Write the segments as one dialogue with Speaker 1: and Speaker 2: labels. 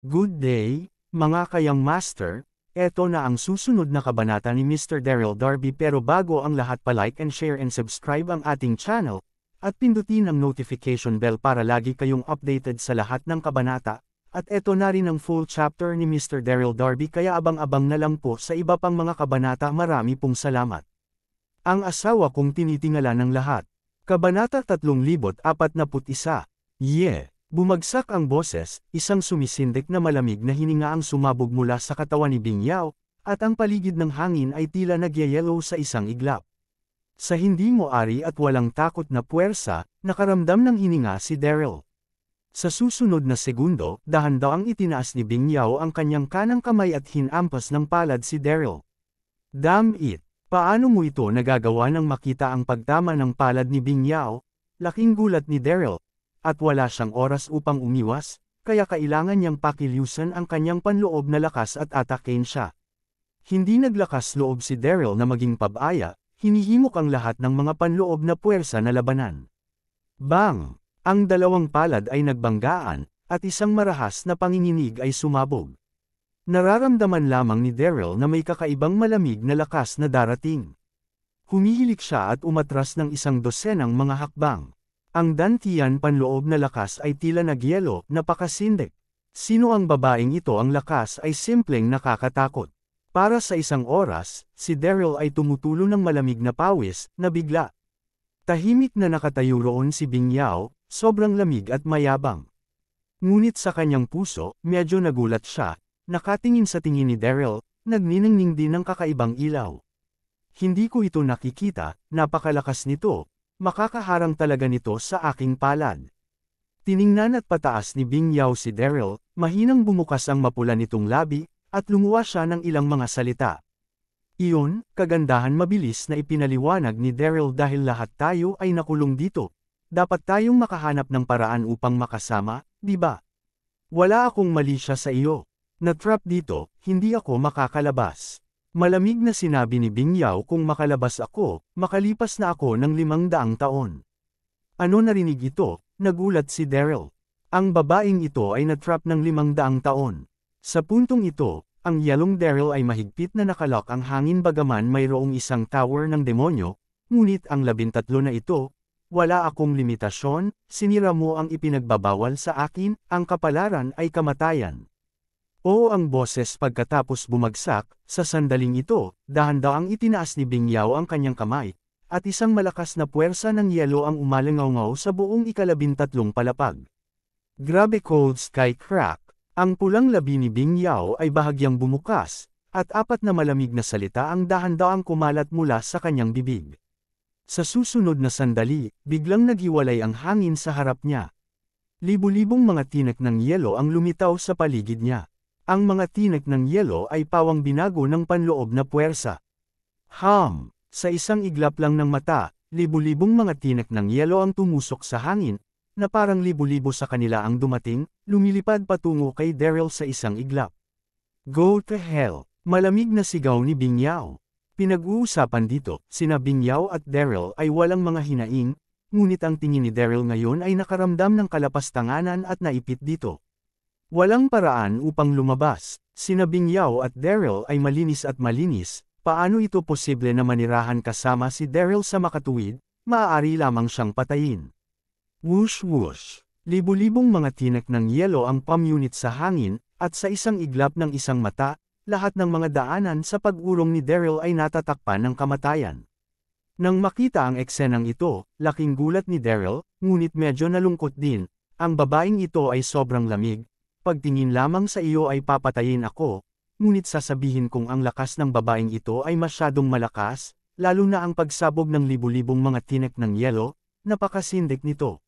Speaker 1: Good day, mga kayang master, eto na ang susunod na kabanata ni Mr. Daryl Darby pero bago ang lahat pa-like and share and subscribe ang ating channel, at pindutin ang notification bell para lagi kayong updated sa lahat ng kabanata, at eto na rin ang full chapter ni Mr. Daryl Darby kaya abang-abang na lang po sa iba pang mga kabanata. Marami pong salamat. Ang asawa kong tinitingala ng lahat. Kabanata 3041. Yeah. Bumagsak ang boses, isang sumisindik na malamig na hininga ang sumabog mula sa katawan ni Bing Yao, at ang paligid ng hangin ay tila nagyayelo sa isang iglap. Sa hindi moari at walang takot na puwersa, nakaramdam ng hininga si Daryl. Sa susunod na segundo, dahan-dahang itinaas ni Bing Yao ang kanyang kanang kamay at hinampas ng palad si Daryl. Damn it! Paano mo ito nagagawa nang makita ang pagtama ng palad ni Bing Yao? Laking gulat ni Daryl. At wala siyang oras upang umiwas, kaya kailangan niyang pakilusan ang kanyang panloob na lakas at atakein siya. Hindi naglakas loob si Daryl na maging pabaya, hinihimok ang lahat ng mga panloob na puwersa na labanan. Bang! Ang dalawang palad ay nagbanggaan, at isang marahas na panginginig ay sumabog. Nararamdaman lamang ni Daryl na may kakaibang malamig na lakas na darating. Humihilik siya at umatras ng isang dosenang mga hakbang. Ang dantian panloob na lakas ay tila nagyelo, napakasindik. Sino ang babaeng ito? Ang lakas ay simpleng nakakatakot. Para sa isang oras, si Daryl ay tumutulo ng malamig na pawis, na bigla. Tahimik na nakatayo roon si Bing Yao, sobrang lamig at mayabang. Ngunit sa kanyang puso, medyo nagulat siya, nakatingin sa tingin ni Daryl, nagniningning din ng kakaibang ilaw. Hindi ko ito nakikita, napakalakas nito. Makakaharang talaga nito sa aking palad. Tiningnan at pataas ni Bing Yao si Daryl, mahinang bumukas ang mapula nitong labi, at lumuwa siya ng ilang mga salita. Iyon, kagandahan mabilis na ipinaliwanag ni Daryl dahil lahat tayo ay nakulong dito. Dapat tayong makahanap ng paraan upang makasama, di ba? Wala akong mali siya sa iyo. Na-trap dito, hindi ako makakalabas. Malamig na sinabi ni Bing Yao kung makalabas ako, makalipas na ako ng 500 taon. Ano narinig ito? Nagulat si Daryl. Ang babaeng ito ay na-trap ng 500 taon. Sa puntong ito, ang yalong Daryl ay mahigpit na nakalock ang hangin bagaman mayroong isang tower ng demonyo, ngunit ang 13 na ito, wala akong limitasyon, sinira mo ang ipinagbabawal sa akin, ang kapalaran ay kamatayan. Oo ang boses pagkatapos bumagsak, sa sandaling ito, dahan-dahang itinaas ni Bing Yao ang kanyang kamay, at isang malakas na puwersa ng yelo ang umalangaw sa buong 13 palapag. Grabe cold sky crack, ang pulang labi ni Bing Yao ay bahagyang bumukas, at 4 na malamig na salita ang dahan-dahang kumalat mula sa kanyang bibig. Sa susunod na sandali, biglang naghiwalay ang hangin sa harap niya. Libu-libong mga tinek ng yelo ang lumitaw sa paligid niya. Ang mga tinek ng yelo ay pawang binago ng panloob na puwersa. Sa isang iglap lang ng mata, libu-libong mga tinek ng yelo ang tumusok sa hangin, na parang libu-libo sa kanila ang dumating, lumilipad patungo kay Daryl sa isang iglap. Go to hell! Malamig na sigaw ni Bing Yao. Pinag-uusapan dito, sina Bing Yao at Daryl ay walang mga hinaing, ngunit ang tingin ni Daryl ngayon ay nakaramdam ng kalapastanganan at naipit dito. Walang paraan upang lumabas. Sina Bing Yao at Daryl ay malinis at malinis, paano ito posible na manirahan kasama si Daryl sa makatuwid, maaari lamang siyang patayin. Whoosh whoosh. Libu-libong mga tinek ng yelo ang pamunit sa hangin, at sa isang iglap ng isang mata, lahat ng mga daanan sa pag-urong ni Daryl ay natatakpan ng kamatayan. Nang makita ang eksenang ito, laking gulat ni Daryl, ngunit medyo nalungkot din, ang babaeng ito ay sobrang lamig. Pagtingin lamang sa iyo ay papatayin ako, ngunit sasabihin kong ang lakas ng babaeng ito ay masyadong malakas, lalo na ang pagsabog ng libu-libong mga tinek ng yelo, napakasindik nito.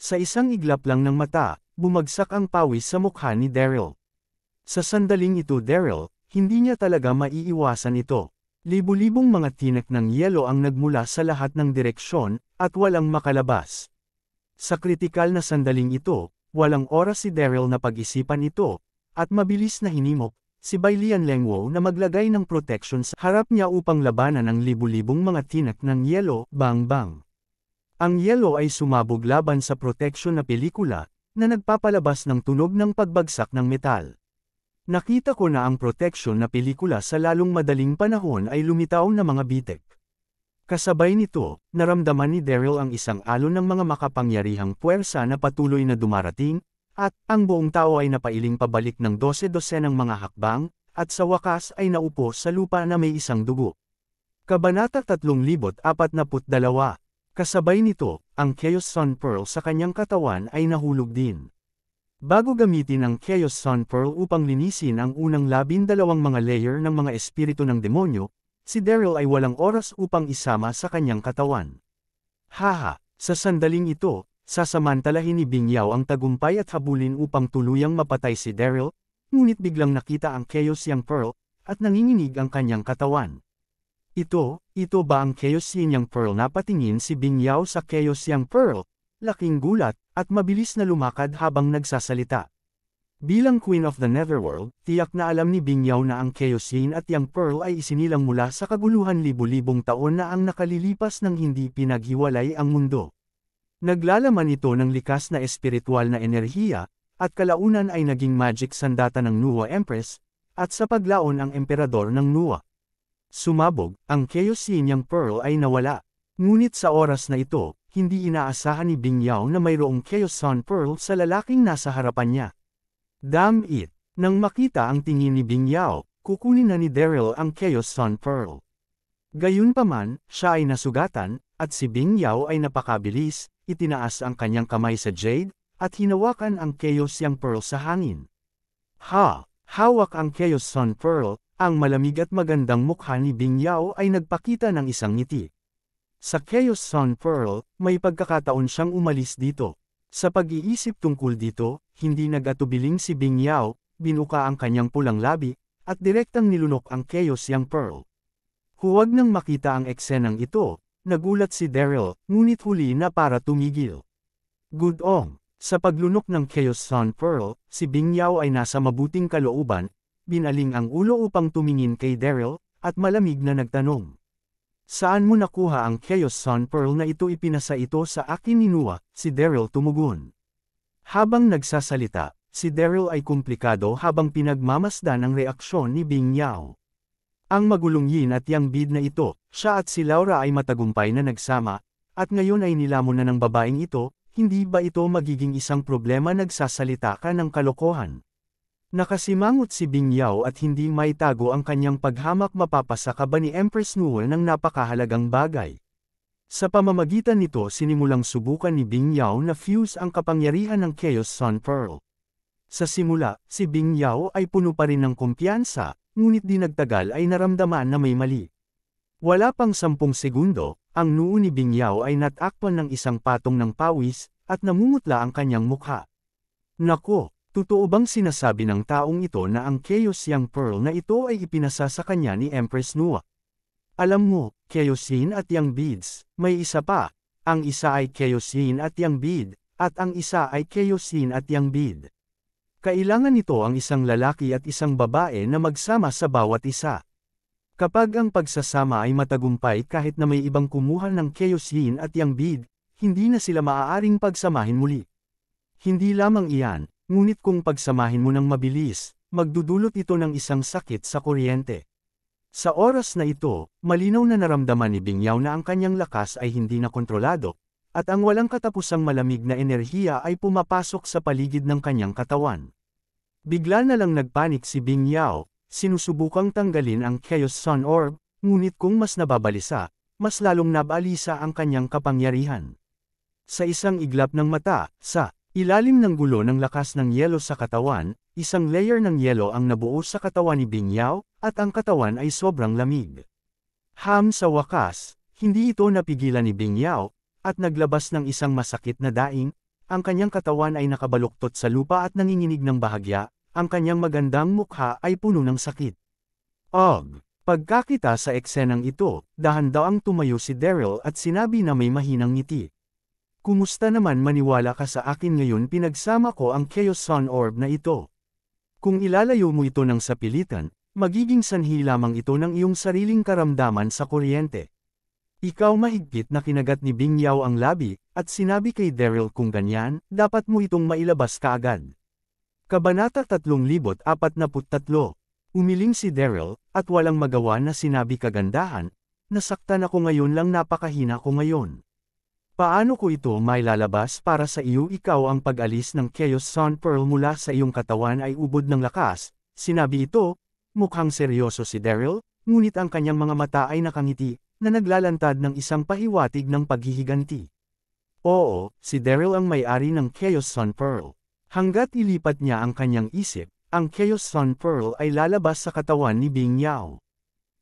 Speaker 1: Sa isang iglap lang ng mata, bumagsak ang pawis sa mukha ni Daryl. Sa sandaling ito Daryl, hindi niya talaga maiiwasan ito. Libu-libong mga tinek ng yelo ang nagmula sa lahat ng direksyon, at walang makalabas. Sa kritikal na sandaling ito, walang oras si Daryl na pag-isipan ito, at mabilis na hinimok, si Bai Lianlengwo na maglagay ng protection sa harap niya upang labanan ang libu-libong mga tinek ng yelo, bang bang. Ang yelo ay sumabog laban sa proteksyon na pelikula, na nagpapalabas ng tunog ng pagbagsak ng metal. Nakita ko na ang proteksyon na pelikula sa lalong madaling panahon ay lumitaw na mga bitek. Kasabay nito, naramdaman ni Daryl ang isang alon ng mga makapangyarihang puwersa na patuloy na dumarating, at ang buong tao ay napailing pabalik ng 12 ng mga hakbang, at sa wakas ay naupo sa lupa na may isang dugo. Kabanata 3042. Kasabay nito, ang Chaos Sun Pearl sa kanyang katawan ay nahulog din. Bago gamitin ang Chaos Sun Pearl upang linisin ang unang 12 mga layer ng mga espiritu ng demonyo, si Daryl ay walang oras upang isama sa kanyang katawan. Haha, sa sandaling ito, sasamantalahin ni Bing Yao ang tagumpay at habulin upang tuluyang mapatay si Daryl, ngunit biglang nakita ang Chaos Yang Pearl, at nanginginig ang kanyang katawan. Ito ba ang Chaos Yang Pearl? Napatingin si Bing Yao sa Chaos Yang Pearl, laking gulat, at mabilis na lumakad habang nagsasalita. Bilang Queen of the Netherworld, tiyak na alam ni Bing Yao na ang Chaos Yin at Yang Pearl ay isinilang mula sa kaguluhan libu-libong taon na ang nakalilipas ng hindi pinaghiwalay ang mundo. Naglalaman ito ng likas na espiritual na enerhiya, at kalaunan ay naging magic sandata ng Nuwa Empress, at sa paglaon ang emperador ng Nuwa. Sumabog, ang Chaos Yin Yang Pearl ay nawala. Ngunit sa oras na ito, hindi inaasahan ni Bing Yao na mayroong Chaos Sun Pearl sa lalaking nasa harapan niya. Damn it! Nang makita ang tingin ni Bing Yao, kukunin na ni Daryl ang Chaos Sun Pearl. Gayunpaman, siya ay nasugatan, at si Bing Yao ay napakabilis, itinaas ang kanyang kamay sa Jade, at hinawakan ang Chaos Yang Pearl sa hangin. Hawak ang Chaos Sun Pearl, ang malamig at magandang mukha ni Bing Yao ay nagpakita ng isang ngiti. Sa Chaos Sun Pearl, may pagkakataon siyang umalis dito. Sa pag-iisip tungkol dito, hindi nag-atubiling si Bing Yao, binuka ang kanyang pulang labi, at direktang nilunok ang Chaos Yang Pearl. Huwag nang makita ang eksenang ito, nagulat si Daryl, ngunit huli na para tumigil. Gudong, sa paglunok ng Chaos Sun Pearl, si Bing Yao ay nasa mabuting kalooban, binaling ang ulo upang tumingin kay Daryl, at malamig na nagtanong. Saan mo nakuha ang Chaos Sun Pearl na ito? Ipinasa ito sa akin ni Nuwa, si Daryl tumugon. Habang nagsasalita, si Daryl ay komplikado habang pinagmamasdan ang reaksyon ni Bing Yao. Ang magulong yin at yang bid na ito, siya at si Laura ay matagumpay na nagsama, at ngayon ay nilamon na ng babaeng ito, hindi ba ito magiging isang problema? Nagsasalita ka ng kalokohan. Nakasimangot si Bing Yao at hindi maitago ang kanyang paghamak. Mapapasa ka ba ni Empress Nuwa ng napakahalagang bagay? Sa pamamagitan nito sinimulang subukan ni Bing Yao na fuse ang kapangyarihan ng Chaos Sun Pearl. Sa simula, si Bing Yao ay puno pa rin ng kumpiyansa, ngunit di nagtagal ay naramdaman na may mali. Wala pang 10 segundo, ang noo ni Bing Yao ay natakpan ng isang patong ng pawis, at namumutla ang kanyang mukha. Nako! Totoo bang sinasabi ng taong ito na ang Chaos Yang Pearl na ito ay ipinasa sa kanya ni Empress Nuwa? Alam mo, Chaos Yin at Yang Beads, may isa pa. Ang isa ay Chaos Yin at Yang Bead, at ang isa ay Chaos Yin at Yang Bead. Kailangan nito ang isang lalaki at isang babae na magsama sa bawat isa. Kapag ang pagsasama ay matagumpay kahit na may ibang kumuha ng Chaos Yin at Yang Bead, hindi na sila maaaring pagsamahin muli. Hindi lamang iyan, ngunit kung pagsamahin mo ng mabilis, magdudulot ito ng isang sakit sa kuryente. Sa oras na ito, malinaw na naramdaman ni Bing Yao na ang kanyang lakas ay hindi na kontrolado, at ang walang katapusang malamig na enerhiya ay pumapasok sa paligid ng kanyang katawan. Bigla na lang nagpanik si Bing Yao, sinusubukang tanggalin ang Chaos Sun Orb, ngunit kung mas nababalisa, mas lalong nabalisa ang kanyang kapangyarihan. Sa isang iglap ng mata, sa ilalim ng gulo ng lakas ng yelo sa katawan, isang layer ng yelo ang nabuo sa katawan ni Bing Yao, at ang katawan ay sobrang lamig. Sa wakas, hindi ito napigilan ni Bing Yao, at naglabas ng isang masakit na daing, ang kanyang katawan ay nakabaluktot sa lupa at nanginginig ng bahagya, ang kanyang magandang mukha ay puno ng sakit. Pagkakita sa eksenang ito, dahan-daang tumayo si Daryl at sinabi na may mahinang ngiti. Kumusta naman? Maniwala ka sa akin ngayon, pinagsama ko ang Chaos Sun Orb na ito. Kung ilalayo mo ito ng sapilitan, magiging sanhi lamang ito ng iyong sariling karamdaman sa kuryente. Ikaw mahigpit na kinagat ni Bing Yao ang labi, at sinabi kay Daryl kung ganyan, dapat mo itong mailabas kaagad. Kabanata 3043. Umiling si Daryl, at walang magawa na sinabi kagandahan, nasaktan ako ngayon lang napakahina ko ngayon. Paano ko ito mailalabas para sa iyo ikaw ang pag-alis ng Chaos Sun Pearl mula sa iyong katawan ay ubod ng lakas, sinabi ito, mukhang seryoso si Daryl, ngunit ang kanyang mga mata ay nakangiti, na naglalantad ng isang pahiwatig ng paghihiganti. Oo, si Daryl ang may-ari ng Chaos Sun Pearl. Hanggat ilipat niya ang kanyang isip, ang Chaos Sun Pearl ay lalabas sa katawan ni Bing Yao.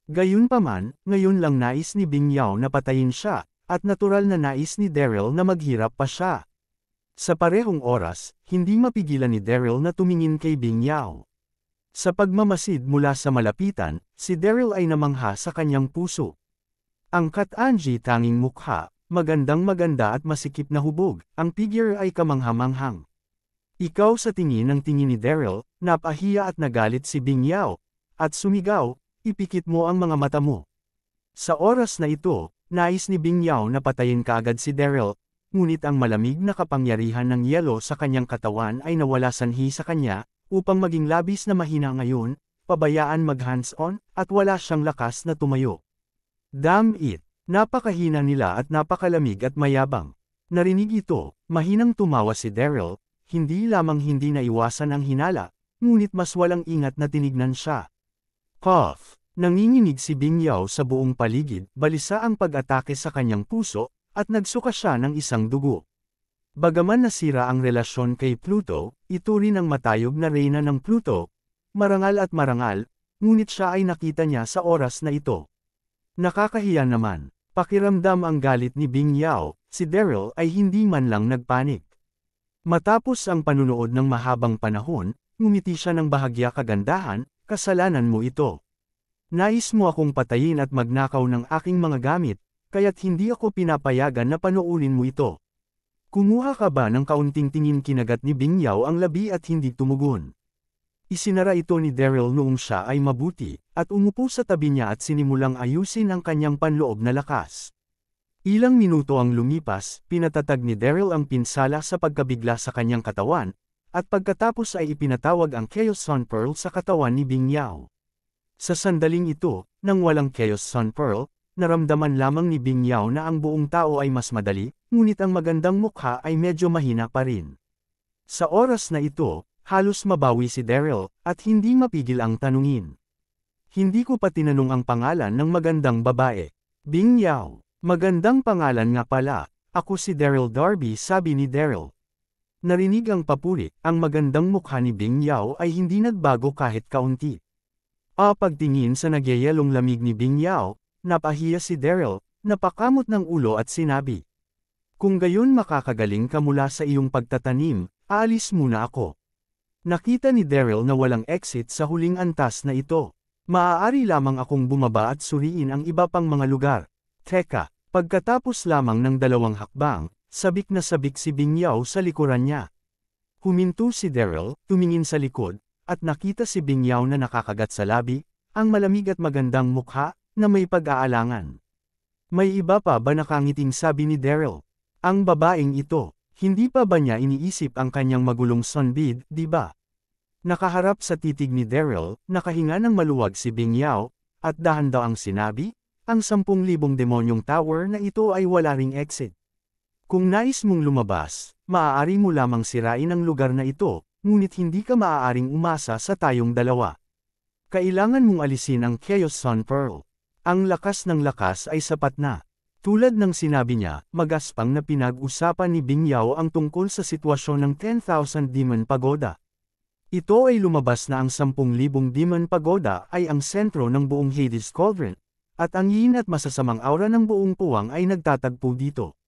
Speaker 1: Gayunpaman, ngayon lang nais ni Bing Yao na patayin siya, at natural na nais ni Daryl na maghirap pa siya. Sa parehong oras, hindi mapigilan ni Daryl na tumingin kay Bing Yao. Sa pagmamasid mula sa malapitan, si Daryl ay namangha sa kanyang puso. Ang Kat-Anji tanging mukha, magandang maganda at masikip na hubog, ang figure ay kamanghamanghang. Ikaw sa tingin ng tingin ni Daryl, napahiya at nagalit si Bing Yao, at sumigaw, ipikit mo ang mga mata mo. Sa oras na ito, nais ni Bing Yao na patayin kaagad si Daryl, ngunit ang malamig na kapangyarihan ng yelo sa kanyang katawan ay nawala sanhi sa kanya, upang maging labis na mahina ngayon, pabayaan mag-hands-on, at wala siyang lakas na tumayo. Damn it! Napakahina nila at napakalamig at mayabang. Narinig ito, mahinang tumawa si Daryl, hindi lamang hindi naiwasan ang hinala, ngunit mas walang ingat na tinignan siya. Cough! Nanginginig si Bing Yao sa buong paligid, balisa ang pag-atake sa kanyang puso, at nagsuka siya ng isang dugo. Bagaman nasira ang relasyon kay Pluto, ito rin ang matayog na reyna ng Pluto, marangal at marangal, ngunit siya ay nakita niya sa oras na ito. Nakakahiya naman, pakiramdam ang galit ni Bing Yao, si Daryl ay hindi man lang nagpanik. Matapos ang panunood ng mahabang panahon, ngumiti siya ng bahagya kagandahan, kasalanan mo ito. Nais mo akong patayin at magnakaw ng aking mga gamit, kaya't hindi ako pinapayagan na panoorin mo ito. Kumuha ka ba ng kaunting tingin kinagat ni Bing Yao ang labi at hindi tumugon. Isinara ito ni Daryl noong siya ay mabuti, at umupo sa tabi niya at sinimulang ayusin ang kanyang panloob na lakas. Ilang minuto ang lumipas, pinatatag ni Daryl ang pinsala sa pagkabigla sa kanyang katawan, at pagkatapos ay ipinatawag ang Chaos Sun Pearl sa katawan ni Bing Yao. Sa sandaling ito, nang walang Chaos Sun Pearl, naramdaman lamang ni Bing Yao na ang buong tao ay mas madali, ngunit ang magandang mukha ay medyo mahina pa rin. Sa oras na ito, halos mabawi si Daryl, at hindi mapigil ang tanungin. Hindi ko pa tinanong ang pangalan ng magandang babae. Bing Yao, magandang pangalan nga pala, ako si Daryl Darby, sabi ni Daryl. Narinig ang papuri, ang magandang mukha ni Bing Yao ay hindi nagbago kahit kaunti. Pagtingin sa nagyayalong lamig ni Bing Yao, napahiya si Daryl, napakamot ng ulo at sinabi. Kung gayon makakagaling ka mula sa iyong pagtatanim, aalis muna ako. Nakita ni Daryl na walang exit sa huling antas na ito. Maaari lamang akong bumaba at suriin ang iba pang mga lugar. Teka, pagkatapos lamang ng 2 hakbang, sabik na sabik si Bing Yao sa likuran niya. Huminto si Daryl, tumingin sa likod, at nakita si Bing Yao na nakakagat sa labi, ang malamig at magandang mukha, na may pag-aalangan. May iba pa ba nakangiting sabi ni Daryl? Ang babaeng ito, hindi pa ba niya iniisip ang kanyang magulong sunbid, di ba? Nakaharap sa titig ni Daryl, nakahinga ng maluwag si Bing Yao, at dahan-daw ang sinabi, ang 10,000 demonyong tower na ito ay wala ring exit. Kung nais mong lumabas, maaari mo lamang sirain ang lugar na ito, ngunit hindi ka maaaring umasa sa tayong dalawa. Kailangan mong alisin ang Chaos Sun Pearl. Ang lakas ng lakas ay sapat na. Tulad ng sinabi niya, magaspang na pinag-usapan ni Bing Yao ang tungkol sa sitwasyon ng 10,000 Demon Pagoda. Ito ay lumabas na ang 10,000 Demon Pagoda ay ang sentro ng buong Hades Cauldron, at ang yin at masasamang aura ng buong puwang ay nagtatagpo dito.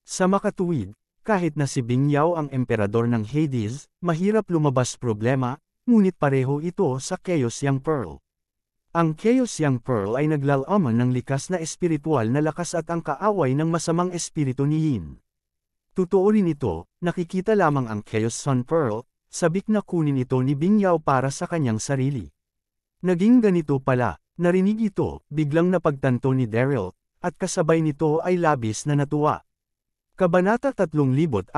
Speaker 1: Sa makatuwid, kahit na si Bing Yao ang emperador ng Hades, mahirap lumabas problema, ngunit pareho ito sa Chaos Yang Pearl. Ang Chaos Yang Pearl ay naglalaman ng likas na espiritual na lakas at ang kaaway ng masamang espiritu ni Yin. Totoo rin ito, nakikita lamang ang Chaos Sun Pearl, sabik na kunin ito ni Bing Yao para sa kanyang sarili. Naging ganito pala, narinig ito, biglang napagtanto ni Daryl, at kasabay nito ay labis na natuwa. Kabanata 3044.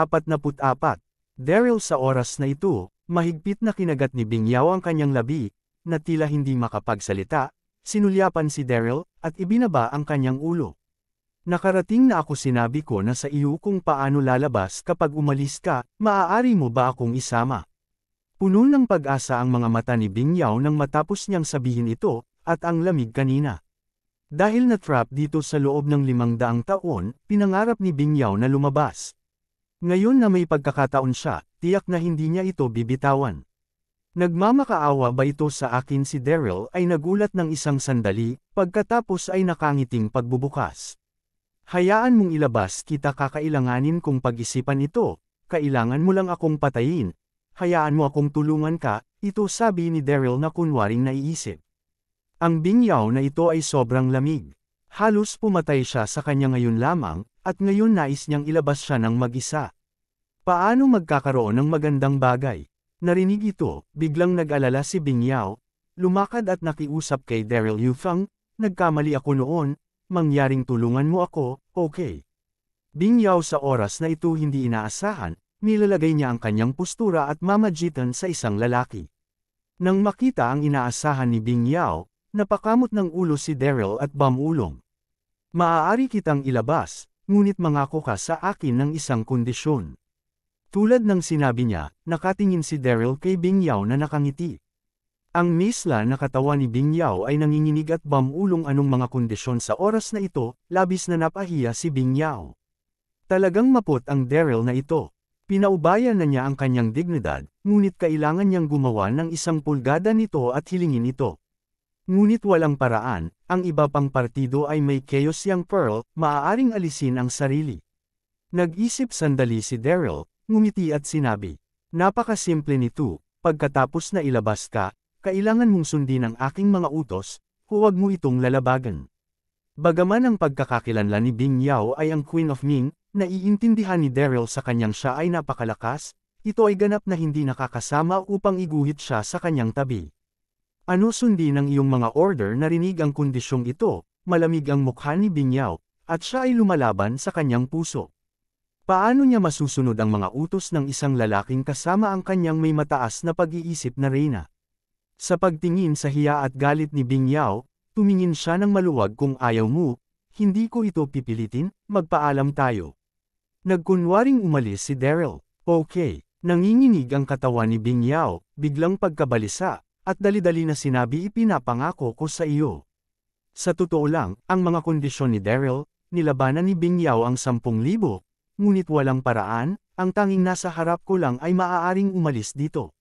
Speaker 1: Daryl sa oras na ito, mahigpit na kinagat ni Bingyao ang kanyang labi, na tila hindi makapagsalita, sinulyapan si Daryl, at ibinaba ang kanyang ulo. Nakarating na ako, sinabi ko na sa iyo kung paano lalabas kapag umalis ka, maaari mo ba akong isama? Puno ng pag-asa ang mga mata ni Bingyao nang matapos niyang sabihin ito, at ang lamig kanina. Dahil na-trap dito sa loob ng 500 taon, pinangarap ni Bingyao na lumabas. Ngayon na may pagkakataon siya, tiyak na hindi niya ito bibitawan. Nagmamakaawa ba ito sa akin? Si Daryl ay nagulat ng isang sandali, pagkatapos ay nakangiting pagbubukas. Hayaan mong ilabas kita, kakailanganin kong pag-isipan ito, kailangan mo lang akong patayin. Hayaan mo akong tulungan ka, ito sabi ni Daryl na kunwaring naiisip. Ang Bingyao na ito ay sobrang lamig. Halos pumatay siya sa kanya ngayon lamang, at ngayon nais niyang ilabas siya ng mag-isa. Paano magkakaroon ng magandang bagay? Narinig ito, biglang nag-alala si Bingyao, lumakad at nakiusap kay Daryl. Yufang, nagkamali ako noon, mangyaring tulungan mo ako, okay? Bingyao sa oras na ito hindi inaasahan, nilalagay niya ang kanyang postura at mamagitan sa isang lalaki. Nang makita ang inaasahan ni Bingyao, napakamot ng ulo si Daryl at bumulong. Maaari kitang ilabas, ngunit mangako ka sa akin ng isang kondisyon. Tulad ng sinabi niya, nakatingin si Daryl kay Bingyao na nakangiti. Ang misla na katawan ni Bingyao ay nanginginig at bumulong. Anong mga kondisyon sa oras na ito? Labis na napahiya si Bingyao. Talagang maput ang Daryl na ito. Pinaubayan na niya ang kanyang dignidad, ngunit kailangan niyang gumawa ng 1 pulgada nito at hilingin ito. Ngunit walang paraan, ang iba pang partido ay may Chaos Young Pearl, maaaring alisin ang sarili. Nag-isip sandali si Daryl, ngumiti at sinabi, napakasimple nito, pagkatapos na ilabas ka, kailangan mong sundin ang aking mga utos, huwag mo itong lalabagan. Bagaman ang pagkakakilanlan ni Bingyao ay ang Queen of Ming, naiintindihan ni Daryl sa kanyang siya ay napakalakas, ito ay ganap na hindi nakakasama upang iguhit siya sa kanyang tabi. Ano sundin ang iyong mga order? Narinig ang kondisyong ito, malamig ang mukha ni Bingyao, at siya ay lumalaban sa kanyang puso. Paano niya masusunod ang mga utos ng isang lalaking kasama ang kanyang may mataas na pag-iisip na reyna? Sa pagtingin sa hiya at galit ni Bingyao, tumingin siya ng maluwag. Kung ayaw mo, hindi ko ito pipilitin, magpaalam tayo. Nagkunwaring umalis si Daryl. Okay, nanginginig ang katawan ni Bingyao, biglang pagkabalisa, at dali-dali na sinabi, ipinapangako ko sa iyo. Sa totoo lang, ang mga kondisyon ni Daryl, nilabanan ni Bingyao ang 10,000, ngunit walang paraan, ang tanging nasa harap ko lang ay maaaring umalis dito.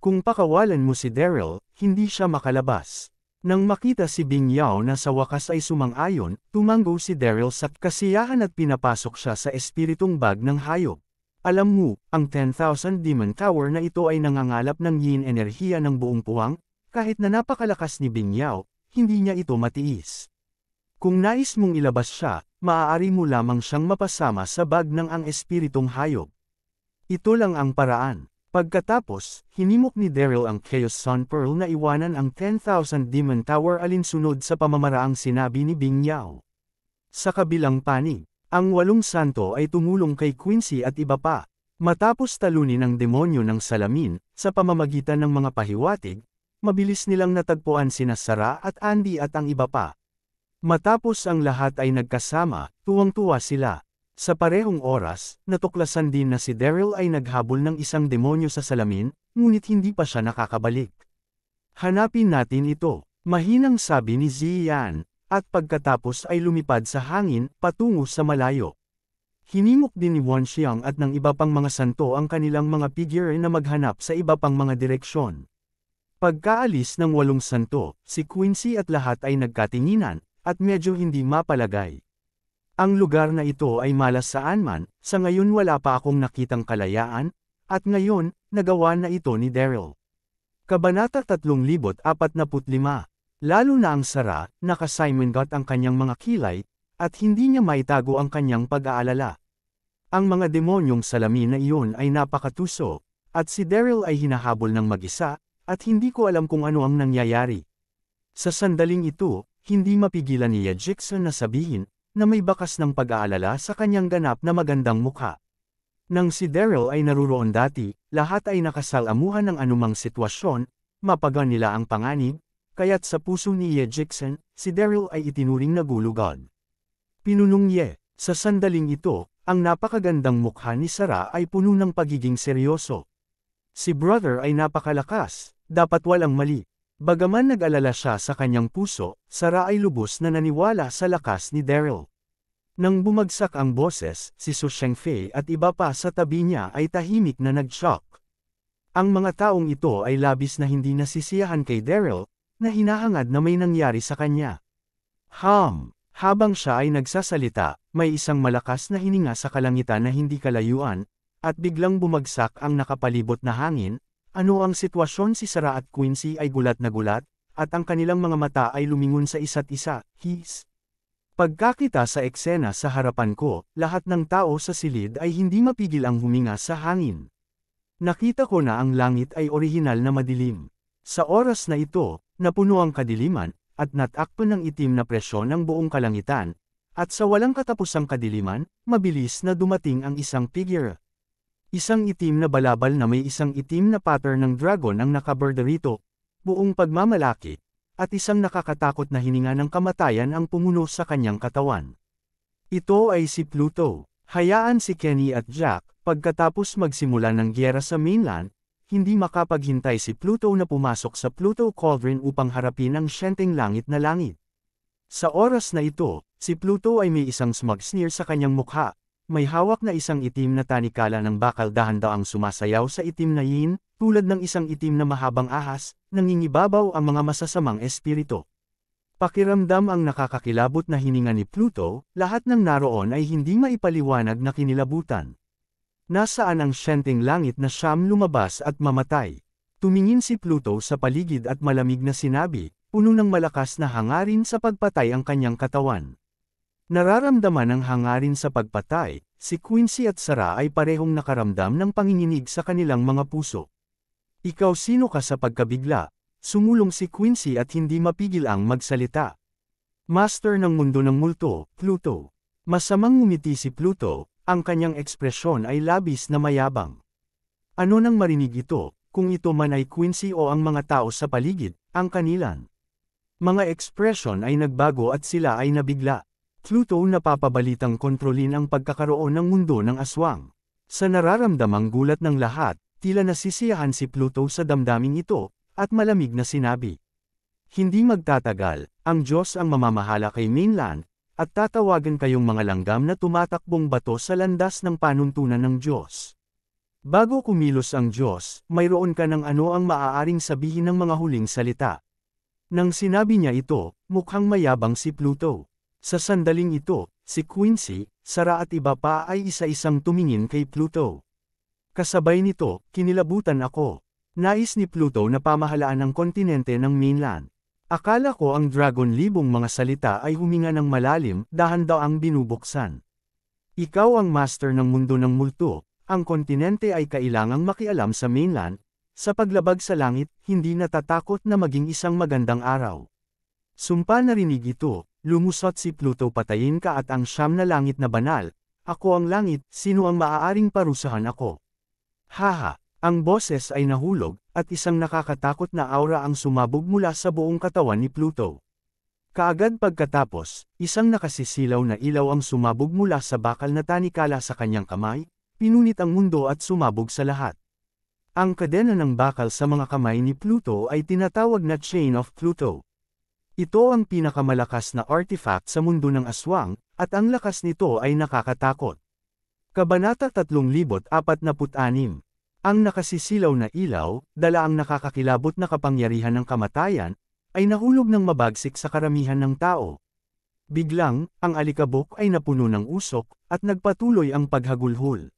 Speaker 1: Kung pakawalan mo si Daryl, hindi siya makalabas. Nang makita si Bingyao na sa wakas ay sumang-ayon, tumango si Daryl sa kasiyahan at pinapasok siya sa espiritong bag ng hayop. Alam mo, ang 10,000 Demon Tower na ito ay nangangalap ng yin enerhiya ng buong puwang, kahit na napakalakas ni Bingyao, hindi niya ito matiis. Kung nais mong ilabas siya, maaari mo lamang siyang mapasama sa bag ng ang espiritong hayop. Ito lang ang paraan. Pagkatapos, hinimok ni Daryl ang Chaos Sun Pearl na iwanan ang 10,000 Demon Tower alinsunod sa pamamaraang sinabi ni Bingyao. Sa kabilang panig, ang 8 santo ay tumulong kay Quincy at iba pa. Matapos talunin ang demonyo ng salamin, sa pamamagitan ng mga pahiwatig, mabilis nilang natagpuan sina Sarah at Andy at ang iba pa. Matapos ang lahat ay nagkasama, tuwang-tuwa sila. Sa parehong oras, natuklasan din na si Daryl ay naghabol ng isang demonyo sa salamin, ngunit hindi pa siya nakakabalik. Hanapin natin ito, mahinang sabi ni Ziyan, at pagkatapos ay lumipad sa hangin, patungo sa malayo. Hinimok din ni Wanxiang at ng iba pang mga santo ang kanilang mga figure na maghanap sa iba pang mga direksyon. Pagkaalis ng 8 santo, si Quincy at lahat ay nagkatinginan, at medyo hindi mapalagay. Ang lugar na ito ay malas saan man, sa ngayon wala pa akong nakitang kalayaan, at ngayon, nagawa na ito ni Daryl. Kabanata 3045. Lalo na ang Sarah, nakasimongot ang kanyang mga kilay, at hindi niya maitago ang kanyang pag-aalala. Ang mga demonyong salamin na iyon ay napakatuso, at si Daryl ay hinahabol ng mag-isa, at hindi ko alam kung ano ang nangyayari. Sa sandaling ito, hindi mapigilan ni Jackson na sabihin, na may bakas ng pag-aalala sa kanyang ganap na magandang mukha. Nang si Daryl ay naruroon dati, lahat ay nakasalamuhan ng anumang sitwasyon, mapagan nila ang panganib, kaya't sa puso ni Jackson, si Daryl ay itinuring na gulugod. Pinunong sa sandaling ito, ang napakagandang mukha ni Sarah ay puno ng pagiging seryoso. Si brother ay napakalakas, dapat walang mali. Bagaman nag-alala siya sa kanyang puso, Sarah ay lubos na naniwala sa lakas ni Daryl. Nang bumagsak ang boses, si Su Shengfei at iba pa sa tabi niya ay tahimik na nag-shock. Ang mga taong ito ay labis na hindi nasisiyahan kay Daryl, na hinahangad na may nangyari sa kanya. Habang siya ay nagsasalita, may isang malakas na hininga sa kalangitan na hindi kalayuan, at biglang bumagsak ang nakapalibot na hangin. Ano ang sitwasyon? Si Sarah at Quincy ay gulat na gulat, at ang kanilang mga mata ay lumingon sa isa't isa. Pagkakita sa eksena sa harapan ko, lahat ng tao sa silid ay hindi mapigil ang huminga sa hangin. Nakita ko na ang langit ay orihinal na madilim. Sa oras na ito, napuno ang kadiliman, at natakpo ng itim na presyon ang buong kalangitan, at sa walang katapusang kadiliman, mabilis na dumating ang isang figure. Isang itim na balabal na may isang itim na pattern ng dragon ang nakaborda rito, buong pagmamalaki, at isang nakakatakot na hininga ng kamatayan ang pumuno sa kanyang katawan. Ito ay si Pluto. Hayaan si Kenny at Jack, pagkatapos magsimula ng gyera sa mainland, hindi makapaghintay si Pluto na pumasok sa Pluto Cauldron upang harapin ang siyenteng langit na langit. Sa oras na ito, si Pluto ay may isang smug sneer sa kanyang mukha. May hawak na isang itim na tanikala ng bakal, dahan-daang sumasayaw sa itim na yin, tulad ng isang itim na mahabang ahas, nangingibabaw ang mga masasamang espiritu. Pakiramdam ang nakakakilabot na hininga ni Pluto, lahat ng naroon ay hindi maipaliwanag na kinilabutan. Nasaan ang siyenteng langit na siyam lumabas at mamatay? Tumingin si Pluto sa paligid at malamig na sinabi, puno ng malakas na hangarin sa pagpatay ang kanyang katawan. Nararamdaman ang hangarin sa pagpatay, si Quincy at Sarah ay parehong nakaramdam ng panginginig sa kanilang mga puso. Ikaw, sino ka? Sa pagkabigla, sumulong si Quincy at hindi mapigil ang magsalita. Master ng mundo ng multo, Pluto. Masamang ngumiti si Pluto, ang kanyang ekspresyon ay labis na mayabang. Ano nang marinig ito, kung ito man ay Quincy o ang mga tao sa paligid, ang kanilang mga ekspresyon ay nagbago at sila ay nabigla. Pluto napapabalitang kontrolin ang pagkakaroon ng mundo ng aswang. Sa nararamdamang gulat ng lahat, tila nasisiyahan si Pluto sa damdaming ito, at malamig na sinabi. Hindi magtatagal, ang Diyos ang mamamahala kay mainland, at tatawagan kayong mga langgam na tumatakbong bato sa landas ng panuntunan ng Diyos. Bago kumilos ang Diyos, mayroon ka ng ano ang maaaring sabihin ng mga huling salita. Nang sinabi niya ito, mukhang mayabang si Pluto. Sa sandaling ito, si Quincy, Sarah at iba pa ay isa-isang tumingin kay Pluto. Kasabay nito, kinilabutan ako. Nais ni Pluto na pamahalaan ang kontinente ng mainland. Akala ko ang dragon libong mga salita ay huminga ng malalim, dahan-daang binubuksan. Ikaw ang master ng mundo ng multo, ang kontinente ay kailangang makialam sa mainland, sa paglabag sa langit, hindi natatakot na maging isang magandang araw. Sumpa narinig ito, lumusot si Pluto, patayin ka at ang siyam na langit na banal, ako ang langit, sino ang maaaring parusahan ako? Haha, ang boses ay nahulog, at isang nakakatakot na aura ang sumabog mula sa buong katawan ni Pluto. Kaagad pagkatapos, isang nakasisilaw na ilaw ang sumabog mula sa bakal na tanikala sa kanyang kamay, pinunit ang mundo at sumabog sa lahat. Ang kadena ng bakal sa mga kamay ni Pluto ay tinatawag na Chain of Pluto. Ito ang pinakamalakas na artifact sa mundo ng aswang, at ang lakas nito ay nakakatakot. Kabanata 3046. Ang nakasisilaw na ilaw, dala ang nakakakilabot na kapangyarihan ng kamatayan, ay nahulog ng mabagsik sa karamihan ng tao. Biglang, ang alikabok ay napuno ng usok, at nagpatuloy ang paghagulhol.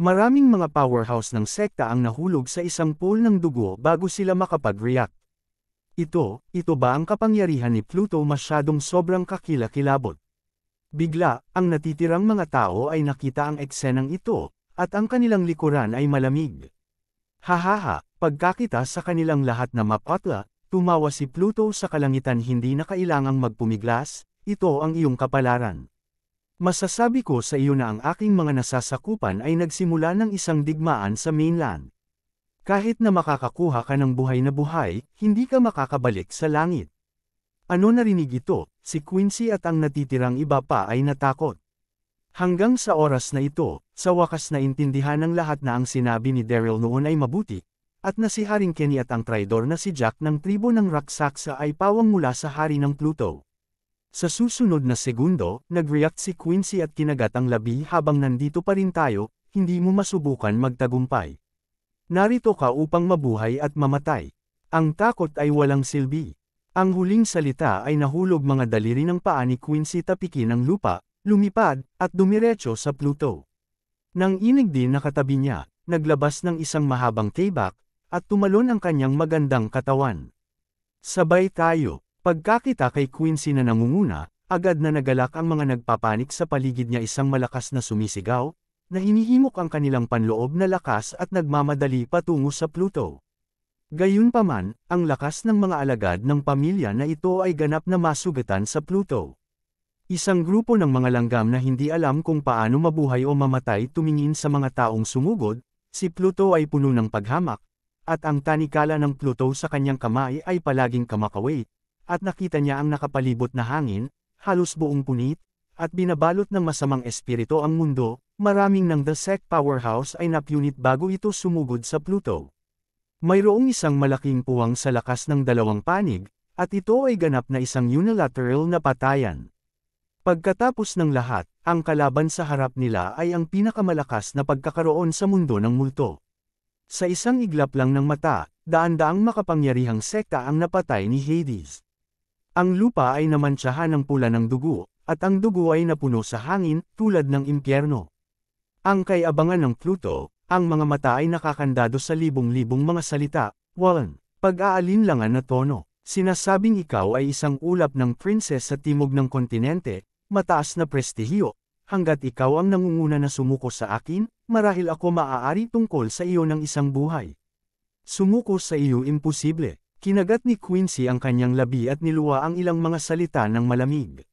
Speaker 1: Maraming mga powerhouse ng sekta ang nahulog sa isang pool ng dugo bago sila makapag-react. Ito ba ang kapangyarihan ni Pluto? Masyadong sobrang kakilakilabot. Bigla, ang natitirang mga tao ay nakita ang eksenang ito, at ang kanilang likuran ay malamig. Hahaha, pagkakita sa kanilang lahat na mapatla, Tumawa si Pluto sa kalangitan, hindi na kailangang magpumiglas, ito ang iyong kapalaran. Masasabi ko sa iyo na ang aking mga nasasakupan ay nagsimula ng isang digmaan sa mainland. Kahit na makakakuha ka ng buhay na buhay, hindi ka makakabalik sa langit. Ano narinig ito, si Quincy at ang natitirang iba pa ay natakot. Hanggang sa oras na ito, sa wakas na intindihan ng lahat na ang sinabi ni Daryl noon ay mabuti, at na si Haring Kenny at ang traidor na si Jack ng tribo ng Raksasa ay pawang mula sa hari ng Pluto. Sa susunod na segundo, nag-react si Quincy at kinagat ang labi. Habang nandito pa rin tayo, hindi mo masubukan magtagumpay. Narito ka upang mabuhay at mamatay. Ang takot ay walang silbi. Ang huling salita ay nahulog mga daliri ng paa ni Quincy tapikin ng lupa, lumipad, at dumiretso sa Pluto. Nang inig din na katabi niya, naglabas ng isang mahabang tailback, at tumalon ang kanyang magandang katawan. Sabay tayo. Pagkakita kay Quincy na nangunguna, agad na nagalak ang mga nagpapanik sa paligid niya, isang malakas na sumisigaw, na hinihimok ang kanilang panloob na lakas at nagmamadali patungo sa Pluto. Gayunpaman, ang lakas ng mga alagad ng pamilya na ito ay ganap na masugatan sa Pluto. Isang grupo ng mga langgam na hindi alam kung paano mabuhay o mamatay tumingin sa mga taong sumugod, si Pluto ay puno ng paghamak, at ang tanikala ng Pluto sa kanyang kamay ay palaging kamakaway. At nakita niya ang nakapalibot na hangin, halos buong punit, at binabalot ng masamang espiritu ang mundo. Maraming ng The Sect Powerhouse ay napunit bago ito sumugod sa Pluto. Mayroong isang malaking puwang sa lakas ng dalawang panig, at ito ay ganap na isang unilateral na patayan. Pagkatapos ng lahat, ang kalaban sa harap nila ay ang pinakamalakas na pagkakaroon sa mundo ng multo. Sa isang iglap lang ng mata, daan-daang makapangyarihang sekta ang napatay ni Hades. Ang lupa ay namantsahan ng pula ng dugo, at ang dugo ay napuno sa hangin, tulad ng impyerno. Ang kaiabangan ng Pluto, ang mga mata ay nakakandado sa libong-libong mga salita, walang pag-aalinlangan na tono. Sinasabing ikaw ay isang ulap ng princess sa timog ng kontinente, mataas na prestihiyo, hanggat ikaw ang nangunguna na sumuko sa akin, marahil ako maaari tungkol sa iyo ng isang buhay. Sumuko sa iyo imposible. Kinagat ni Quincy ang kanyang labi at niluwa ang ilang mga salita ng malamig.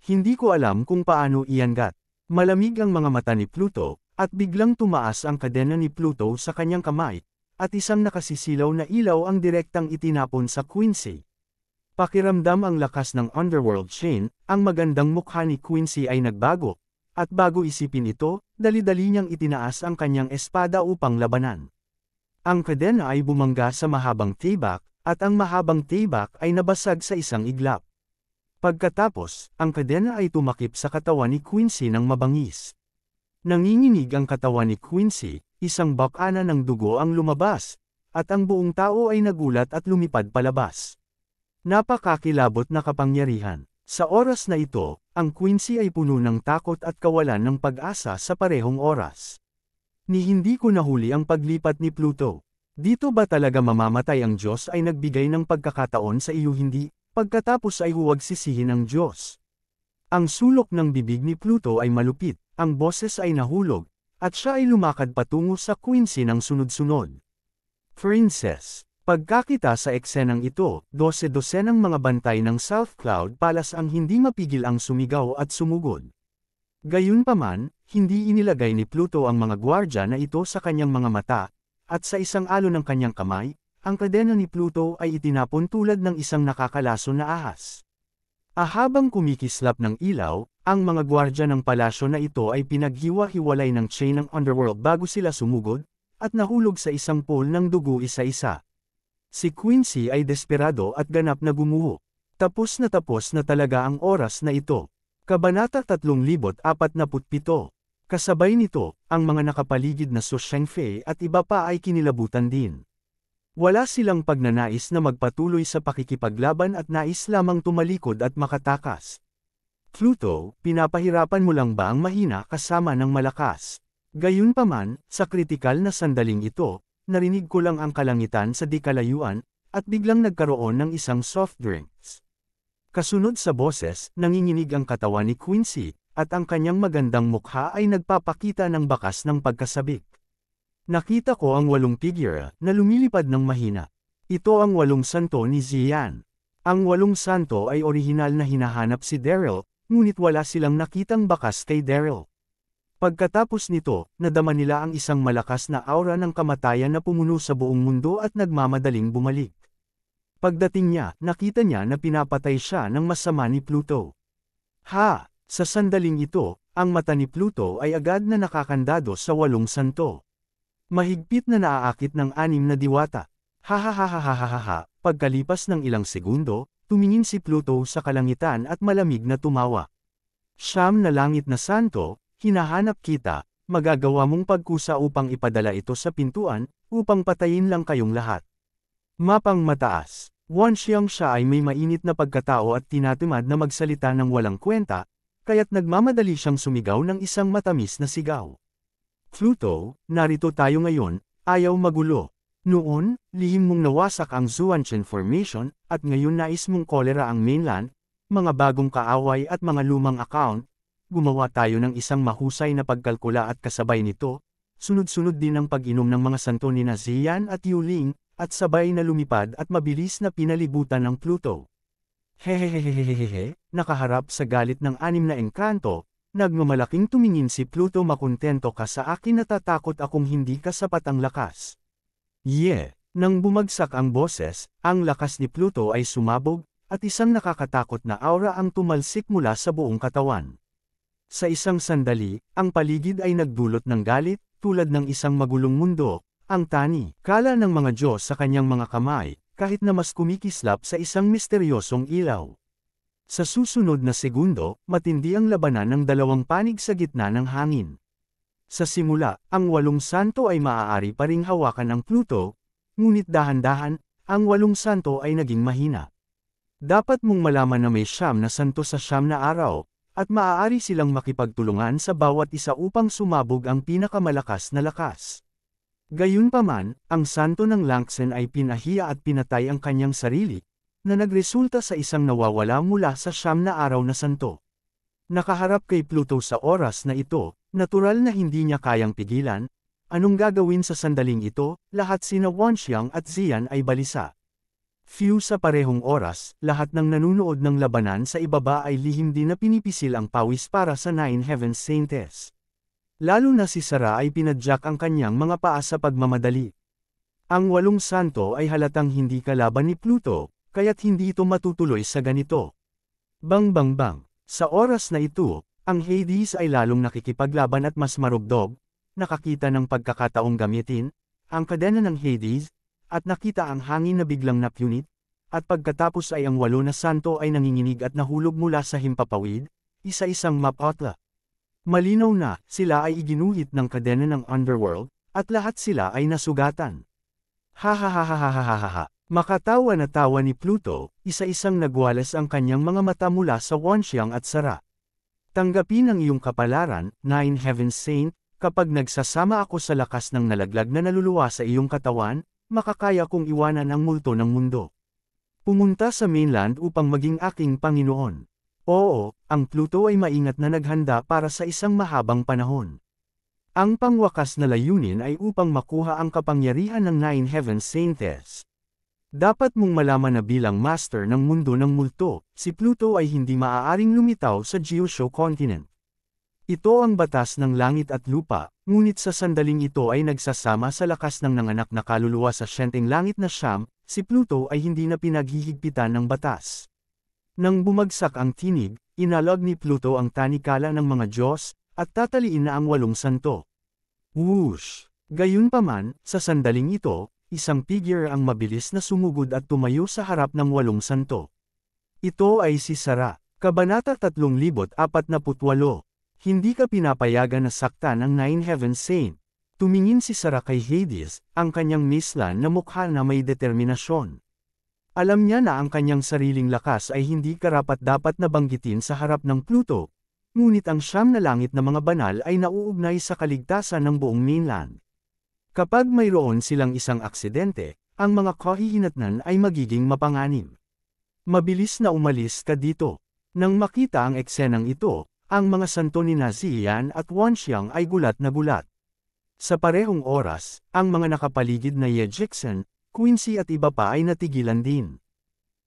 Speaker 1: Hindi ko alam kung paano iyangat. Malamig ang mga mata ni Pluto, at biglang tumaas ang kadena ni Pluto sa kanyang kamay, at isang nakasisilaw na ilaw ang direktang itinapon sa Quincy. Pakiramdam ang lakas ng underworld chain, ang magandang mukha ni Quincy ay nagbago, at bago isipin ito, dali-dali niyang itinaas ang kanyang espada upang labanan. Ang kadena ay bumangga sa mahabang tailback, at ang mahabang tailback ay nabasag sa isang iglap. Pagkatapos, ang kadena ay tumakip sa katawan ni Quincy ng mabangis. Nanginginig ang katawan ni Quincy, isang bakana ng dugo ang lumabas, at ang buong tao ay nagulat at lumipad palabas. Napakakilabot na kapangyarihan. Sa oras na ito, ang Quincy ay puno ng takot at kawalan ng pag-asa sa parehong oras. Ni hindi ko nahuli ang paglipat ni Pluto. Dito ba talaga mamamatay ang Diyos ay nagbigay ng pagkakataon sa iyo, hindi? Pagkatapos ay huwag sisihin ang Diyos. Ang sulok ng bibig ni Pluto ay malupit, ang boses ay nahulog, at siya ay lumakad patungo sa Quincy ng sunod-sunod. Princess. Pagkakita sa eksenang ito, 12-dosenang mga bantay ng South Cloud Palace ang hindi mapigil ang sumigaw at sumugod. Gayunpaman, hindi inilagay ni Pluto ang mga gwardya na ito sa kanyang mga mata, at sa isang alon ng kanyang kamay, ang kadena ni Pluto ay itinapon tulad ng isang nakakalason na ahas. Habang kumikislap ng ilaw, ang mga gwardya ng palasyo na ito ay pinaghiwa-hiwalay ng chain ng underworld bago sila sumugod, at nahulog sa isang pool ng dugo isa-isa. Si Quincy ay desperado at ganap na gumuho. Tapos na talaga ang oras na ito. Kabanata 3047. Kasabay nito, ang mga nakapaligid na Su Shengfei at iba pa ay kinilabutan din. Wala silang pagnanais na magpatuloy sa pakikipaglaban at nais lamang tumalikod at makatakas. Pluto, pinapahirapan mo lang ba ang mahina kasama ng malakas? Gayunpaman, sa kritikal na sandaling ito, narinig ko lang ang kalangitan sa di kalayuan, at biglang nagkaroon ng isang soft drinks. Kasunod sa boses, nanginginig ang katawan ni Quincy, at ang kanyang magandang mukha ay nagpapakita ng bakas ng pagkasabik. Nakita ko ang 8 figure na lumilipad ng mahina. Ito ang 8 santo ni Zian. Ang 8 santo ay orihinal na hinahanap si Daryl, ngunit wala silang nakitang bakas kay Daryl. Pagkatapos nito, nadama nila ang isang malakas na aura ng kamatayan na pumuno sa buong mundo at nagmamadaling bumalik. Pagdating niya, nakita niya na pinapatay siya ng masama ni Pluto. Sa sandaling ito, ang mata ni Pluto ay agad na nakakandado sa 8 santo. Mahigpit na naaakit ng 6 na diwata. Pagkalipas ng ilang segundo, tumingin si Pluto sa kalangitan at malamig na tumawa. 9 na langit na santo, hinahanap kita, magagawa mong pagkusa upang ipadala ito sa pintuan, upang patayin lang kayong lahat. Mapang mataas. Wanxiang siya ay may mainit na pagkatao at tinatamad na magsalita ng walang kwenta, kaya't nagmamadali siyang sumigaw ng isang matamis na sigaw. Pluto, narito tayo ngayon, ayaw magulo. Noon, lihim mong nawasak ang Zuanchen Formation, at ngayon nais mong kolera ang mainland, mga bagong kaaway at mga lumang account, gumawa tayo ng isang mahusay na pagkalkula at kasabay nito, sunod-sunod din ang pag-inom ng mga santo ni Zian at Yuling, at sabay na lumipad at mabilis na pinalibutan ng Pluto. Hehehehehehehe, nakaharap sa galit ng 6 na engkanto, nagmamalaking tumingin si Pluto. Makontento ka sa akin, natatakot akong hindi ka sapat ang lakas. Nang bumagsak ang boses, ang lakas ni Pluto ay sumabog, at isang nakakatakot na aura ang tumalsik mula sa buong katawan. Sa isang sandali, ang paligid ay nagdulot ng galit, tulad ng isang magulong mundo, ang tani, kala ng mga Diyos sa kanyang mga kamay, kahit na mas kumikislap sa isang misteryosong ilaw. Sa susunod na segundo, matindi ang labanan ng 2 panig sa gitna ng hangin. Sa simula, ang 8 santo ay maaari pa ring hawakan ng Pluto, ngunit dahan-dahan, ang 8 santo ay naging mahina. Dapat mong malaman na may 9 na santo sa 9 na araw, at maaari silang makipagtulungan sa bawat isa upang sumabog ang pinakamalakas na lakas. Gayunpaman, ang santo ng Langsen ay pinahiya at pinatay ang kanyang sarili, na nagresulta sa isang nawawala mula sa 9 na araw na santo. Nakaharap kay Pluto sa oras na ito, natural na hindi niya kayang pigilan. Anong gagawin sa sandaling ito? Lahat sina Wanxiang at Zian ay balisa. Sa parehong oras, lahat ng nanunood ng labanan sa ibaba ay lihim din na pinipisil ang pawis para sa 9 Heaven Saints. Lalo na si Sarah ay pinadyak ang kanyang mga paa sa pagmamadali. Ang 8 santo ay halatang hindi kalaban ni Pluto, kaya't hindi ito matutuloy sa ganito. Bang bang bang. Sa oras na ito, ang Hades ay lalong nakikipaglaban at mas marugdog, nakakita ng pagkakataong gamitin ang kadena ng Hades, at nakita ang hangin na biglang napunit, at pagkatapos ay ang 8 na santo ay nanginginig at nahulog mula sa himpapawid, isa-isang mapotla. Malinaw na, sila ay iginuhit ng kadena ng underworld, at lahat sila ay nasugatan. Makatawa na tawa ni Pluto, isa-isang nagwalas ang kanyang mga mata mula sa Wanxiang at Sarah. Tanggapin ang iyong kapalaran, 9 Heaven Saint, kapag nagsasama ako sa lakas ng nalaglag na naluluwa sa iyong katawan, makakaya kong iwanan ang multo ng mundo. Pumunta sa mainland upang maging aking Panginoon. Oo, ang Pluto ay maingat na naghanda para sa isang mahabang panahon. Ang pangwakas na layunin ay upang makuha ang kapangyarihan ng 9 Heaven Saints. Dapat mong malaman na bilang master ng mundo ng multo, si Pluto ay hindi maaaring lumitaw sa Geosho continent. Ito ang batas ng langit at lupa, ngunit sa sandaling ito ay nagsasama sa lakas ng nanganak na kaluluwa sa siyenteng langit na Siyam, si Pluto ay hindi na pinaghihigpitan ng batas. Nang bumagsak ang tinig, inalog ni Pluto ang tanikala ng mga Diyos, at tataliin na ang 8 santo. Whoosh! Gayunpaman, sa sandaling ito, isang figure ang mabilis na sumugod at tumayo sa harap ng 8 santo. Ito ay si Sarah. Kabanata 3048. Hindi ka pinapayagan na saktan ang 9 Heaven Saint. Tumingin si Sarah kay Hades, ang kanyang mislan na mukha na may determinasyon. Alam niya na ang kanyang sariling lakas ay hindi karapat-dapat na banggitin sa harap ng Pluto, ngunit ang 9 na langit na mga banal ay nauugnay sa kaligtasan ng buong mainland. Kapag mayroon silang isang aksidente, ang mga kahihinatnan ay magiging mapanganib. Mabilis na umalis ka dito. Nang makita ang eksenang ito, ang mga santo ni Zian at Wanxiang ay gulat na gulat. Sa parehong oras, ang mga nakapaligid na Yejixen, Quincy at iba pa ay natigilan din.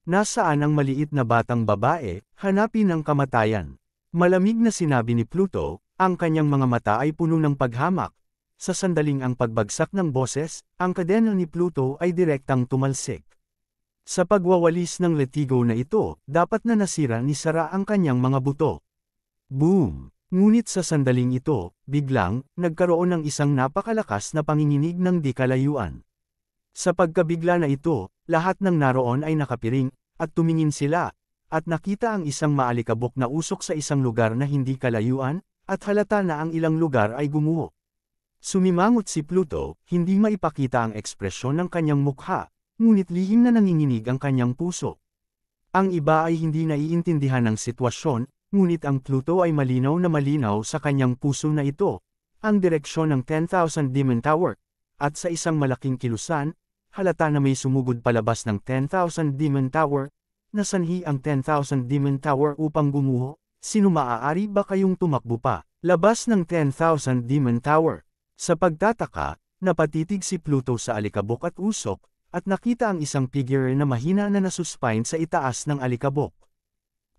Speaker 1: Nasaan ang maliit na batang babae, hanapin ang kamatayan? Malamig na sinabi ni Pluto, ang kanyang mga mata ay puno ng paghamak. Sa sandaling ang pagbagsak ng boses, ang kadena ni Pluto ay direktang tumalsik. Sa pagwawalis ng letigo na ito, dapat na nasira ni Sarah ang kanyang mga buto. Boom! Ngunit sa sandaling ito, biglang, nagkaroon ng isang napakalakas na panginginig ng di kalayuan. Sa pagkabigla na ito, lahat ng naroon ay nakapiring, at tumingin sila, at nakita ang isang maalikabok na usok sa isang lugar na hindi kalayuan, at halata na ang ilang lugar ay gumuho. Sumimangot si Pluto, hindi maipakita ang ekspresyon ng kanyang mukha, ngunit lihim na nanginginig ang kanyang puso. Ang iba ay hindi naiintindihan ng sitwasyon, ngunit ang Pluto ay malinaw na malinaw sa kanyang puso na ito, ang direksyon ng 10,000 Demon Tower, at sa isang malaking kilusan, halata na may sumugod palabas ng 10,000 Demon Tower, nasanhi ang 10,000 Demon Tower upang gumuho. Sino maaari ba kayong tumakbo pa, labas ng 10,000 Demon Tower? Sa pagtataka, napatitig si Pluto sa alikabok at usok, at nakita ang isang figure na mahina na nasuspine sa itaas ng alikabok.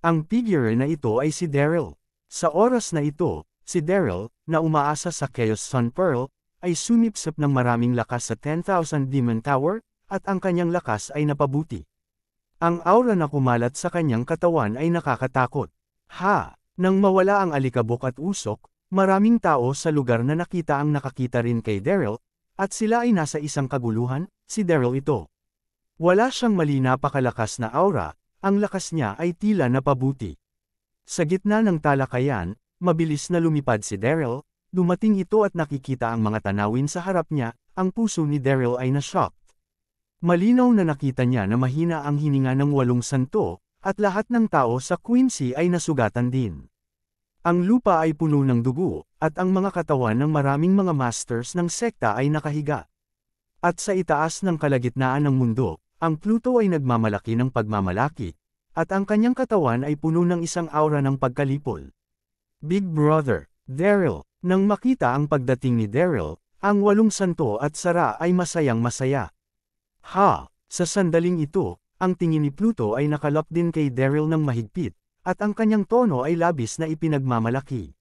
Speaker 1: Ang figure na ito ay si Daryl. Sa oras na ito, si Daryl, na umaasa sa Chaos Sun Pearl, ay sumipsip ng maraming lakas sa 10,000 Demon Tower, at ang kanyang lakas ay napabuti. Ang aura na kumalat sa kanyang katawan ay nakakatakot. Nang mawala ang alikabok at usok, maraming tao sa lugar na nakita ang nakakita rin kay Daryl, at sila ay nasa isang kaguluhan, si Daryl ito. Wala siyang mali napakalakas na aura, ang lakas niya ay tila napabuti. Sa gitna ng talakayan, mabilis na lumipad si Daryl, dumating ito at nakikita ang mga tanawin sa harap niya, ang puso ni Daryl ay na-shocked. Malinaw na nakita niya na mahina ang hininga ng 8 santo, at lahat ng tao sa Quincy ay nasugatan din. Ang lupa ay puno ng dugo, at ang mga katawan ng maraming mga masters ng sekta ay nakahiga. At sa itaas ng kalagitnaan ng mundo, ang Pluto ay nagmamalaki ng pagmamalaki, at ang kanyang katawan ay puno ng isang aura ng pagkalipol. Big Brother, Daryl. Nang makita ang pagdating ni Daryl, ang 8 santo at Sarah ay masayang-masaya. Sa sandaling ito, ang tingin ni Pluto ay nakalap din kay Daryl ng mahigpit, at ang kanyang tono ay labis na ipinagmamalaki.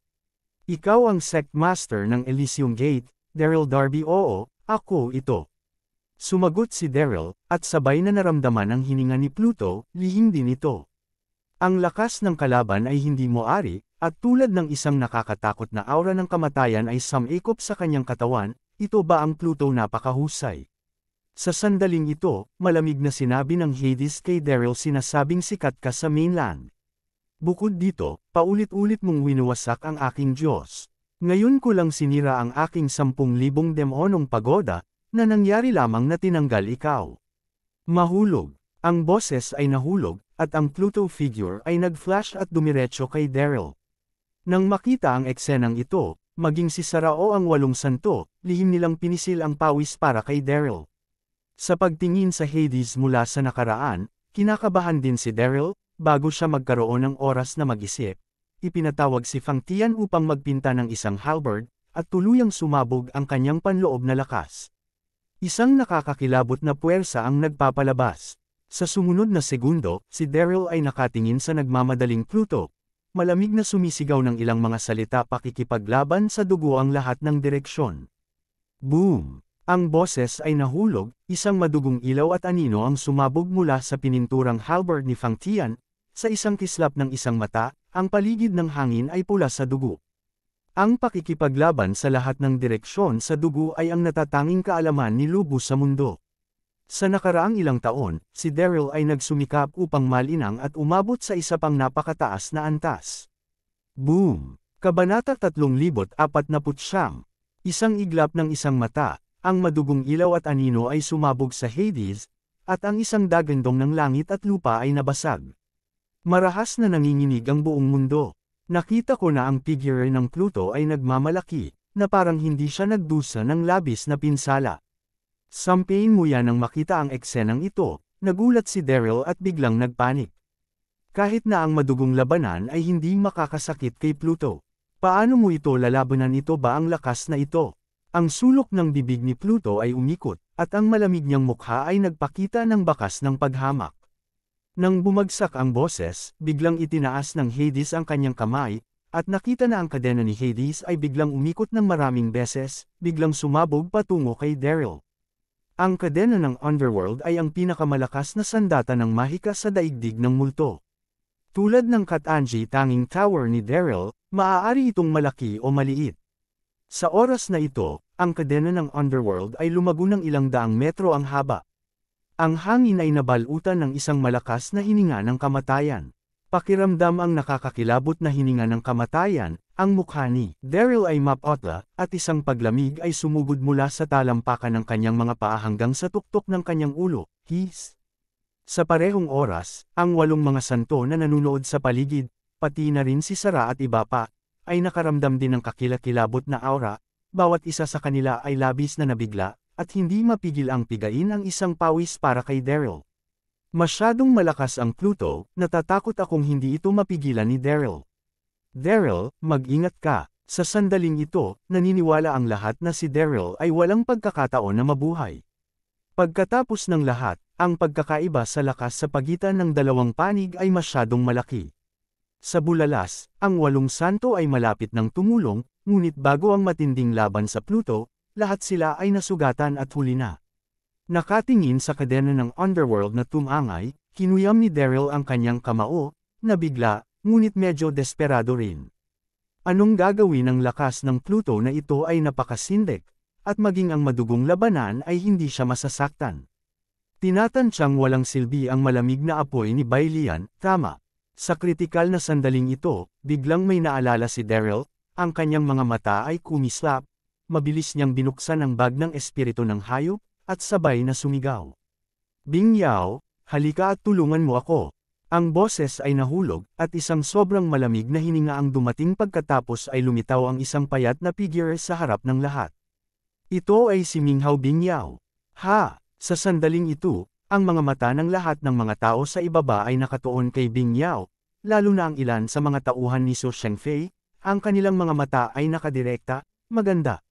Speaker 1: Ikaw ang sect master ng Elysium Gate, Daryl Darby. Oo, ako ito. Sumagot si Daryl, at sabay na naramdaman ang hininga ni Pluto, lihim din ito. Ang lakas ng kalaban ay hindi moari, at tulad ng isang nakakatakot na aura ng kamatayan ay sumikop sa kanyang katawan, ito ba ang Pluto napakahusay? Sa sandaling ito, malamig na sinabi ng Hades kay Daryl sinasabing sikat ka sa mainland. Bukod dito, paulit-ulit mong winuwasak ang aking Diyos. Ngayon ko lang sinira ang aking 10,000 demonong pagoda, na nangyari lamang na tinanggal ikaw. Mahulog. Ang boses ay nahulog, at ang Pluto figure ay nag-flash at dumiretso kay Daryl. Nang makita ang eksenang ito, maging si Sarah o ang 8 santo, lihim nilang pinisil ang pawis para kay Daryl. Sa pagtingin sa Hades mula sa nakaraan, kinakabahan din si Daryl, bago siya magkaroon ng oras na mag-isip. Ipinatawag si Fang Tian upang magpinta ng isang halberd, at tuluyang sumabog ang kanyang panloob na lakas. Isang nakakakilabot na puwersa ang nagpapalabas. Sa sumunod na segundo, si Daryl ay nakatingin sa nagmamadaling Pluto. Malamig na sumisigaw ng ilang mga salita pakikipaglaban sa dugo ang lahat ng direksyon. Boom! Ang boses ay nahulog, isang madugong ilaw at anino ang sumabog mula sa pininturang halberd ni Fang Tian. Sa isang kislap ng isang mata, ang paligid ng hangin ay pula sa dugo. Ang pakikipaglaban sa lahat ng direksyon sa dugo ay ang natatanging kaalaman ni Lubu sa mundo. Sa nakaraang ilang taon, si Daryl ay nagsumikap upang malinang at umabot sa isa pang napakataas na antas. Boom! Kabanata 3,049. Isang iglap ng isang mata, ang madugong ilaw at anino ay sumabog sa Hades, at ang isang dagandong ng langit at lupa ay nabasag. Marahas na nanginginig ang buong mundo. Nakita ko na ang figure ng Pluto ay nagmamalaki, na parang hindi siya nagdusa ng labis na pinsala. Sampain mo yan nang makita ang eksenang ito, nagulat si Daryl at biglang nagpanik. Kahit na ang madugong labanan ay hindi makakasakit kay Pluto. Paano mo ito lalabanan? Ito ba ang lakas na ito? Ang sulok ng bibig ni Pluto ay umikot, at ang malamig niyang mukha ay nagpakita ng bakas ng paghamak. Nang bumagsak ang boses, biglang itinaas ng Hades ang kanyang kamay, at nakita na ang kadena ni Hades ay biglang umikot ng maraming beses, biglang sumabog patungo kay Daryl. Ang kadena ng Underworld ay ang pinakamalakas na sandata ng mahika sa daigdig ng multo. Tulad ng Katanji tanging tower ni Daryl, maaari itong malaki o maliit. Sa oras na ito, ang kadena ng Underworld ay lumago ng ilang daang metro ang haba. Ang hangin ay nabalutan ng isang malakas na hininga ng kamatayan. Pakiramdam ang nakakakilabot na hininga ng kamatayan, ang mukha ni Daryl ay mapotla, at isang paglamig ay sumugod mula sa talampakan ng kanyang mga paa hanggang sa tuktok ng kanyang ulo. Sa parehong oras, ang 8 mga santo na nanunood sa paligid, pati na rin si Sarah at iba pa, ay nakaramdam din ng kakilakilabot na aura, bawat isa sa kanila ay labis na nabigla, at hindi mapigil ang pigain ang isang pawis para kay Daryl. Masyadong malakas ang Pluto, natatakot akong hindi ito mapigilan ni Daryl. Daryl, mag-ingat ka. Sa sandaling ito, naniniwala ang lahat na si Daryl ay walang pagkakataon na mabuhay. Pagkatapos ng lahat, ang pagkakaiba sa lakas sa pagitan ng dalawang panig ay masyadong malaki. Sa bulalas, ang 8 santo ay malapit ng tumulong, ngunit bago ang matinding laban sa Pluto, lahat sila ay nasugatan at huli na. Nakatingin sa kadena ng Underworld na tumangay, kinuyam ni Daryl ang kanyang kamao, na bigla, ngunit medyo desperado rin. Anong gagawin ng lakas ng Pluto na ito ay napakasindik, at maging ang madugong labanan ay hindi siya masasaktan. Tinatansyang walang silbi ang malamig na apoy ni Bailian, tama. Sa kritikal na sandaling ito, biglang may naalala si Daryl, ang kanyang mga mata ay kumislap, mabilis niyang binuksan ang bag ng espiritu ng hayop, at sabay na sumigaw. Bing Yao, halika at tulungan mo ako. Ang boses ay nahulog, at isang sobrang malamig na hininga ang dumating pagkatapos ay lumitaw ang isang payat na figure sa harap ng lahat. Ito ay si Minghao Bing Yao. Ha! Sa sandaling ito, ang mga mata ng lahat ng mga tao sa ibaba ay nakatuon kay Bing Yao, lalo na ang ilan sa mga tauhan ni Su Shengfei, ang kanilang mga mata ay nakadirekta, maganda.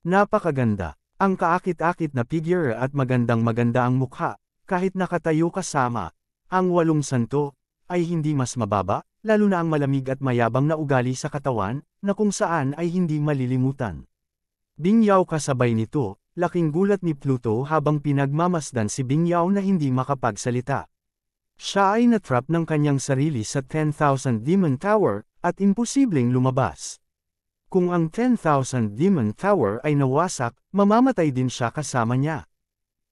Speaker 1: Napakaganda. Ang kaakit-akit na figure at magandang-maganda ang mukha, kahit nakatayo kasama. Ang 8 santo, ay hindi mas mababa, lalo na ang malamig at mayabang na ugali sa katawan, na kung saan ay hindi malilimutan. Bing Yao kasabay nito, laking gulat ni Pluto habang pinagmamasdan si Bing Yao na hindi makapagsalita. Siya ay natrap ng kanyang sarili sa 10,000 Demon Tower, at imposibleng lumabas. Kung ang 10,000 Demon Tower ay nawasak, mamamatay din siya kasama niya.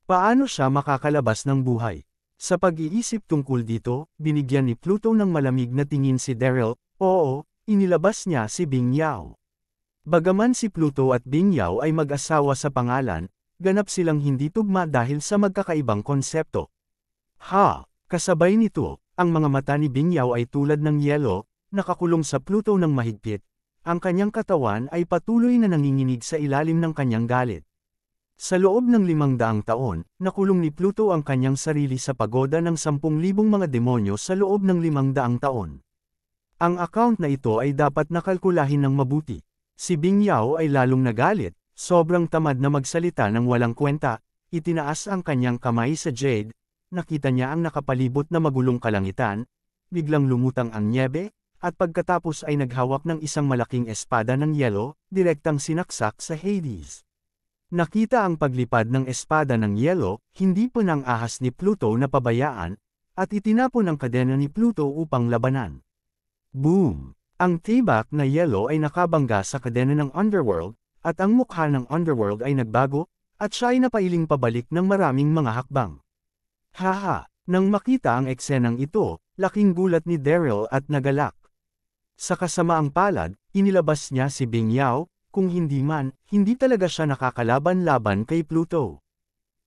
Speaker 1: Paano siya makakalabas ng buhay? Sa pag-iisip tungkol dito, binigyan ni Pluto ng malamig na tingin si Daryl, oo, inilabas niya si Bing Yao. Bagaman si Pluto at Bing Yao ay mag-asawa sa pangalan, ganap silang hindi tugma dahil sa magkakaibang konsepto. Kasabay nito, ang mga mata ni Bing Yao ay tulad ng yelo, nakakulong sa Pluto ng mahigpit. Ang kanyang katawan ay patuloy na nanginginig sa ilalim ng kanyang galit. Sa loob ng 500 taon, nakulong ni Pluto ang kanyang sarili sa pagoda ng 10,000 mga demonyo sa loob ng 500 taon. Ang account na ito ay dapat nakalkulahin ng mabuti. Si Bing Yao ay lalong nagalit, sobrang tamad na magsalita ng walang kwenta, itinaas ang kanyang kamay sa Jade, nakita niya ang nakapalibot na magulong kalangitan, biglang lumutang ang nyebe, at pagkatapos ay naghawak ng isang malaking espada ng yelo, direktang sinaksak sa Hades. Nakita ang paglipad ng espada ng yelo, hindi pa ng ahas ni Pluto na pabayaan, at itinapon ang kadena ni Pluto upang labanan. Boom! Ang tibak na yelo ay nakabangga sa kadena ng Underworld, at ang mukha ng Underworld ay nagbago, at siya ay napailing pabalik ng maraming mga hakbang. Nang makita ang eksenang ito, laking gulat ni Daryl at nagalak. Sa kasamaang palad, inilabas niya si Bing Yao, kung hindi man, hindi talaga siya nakakalaban-laban kay Pluto.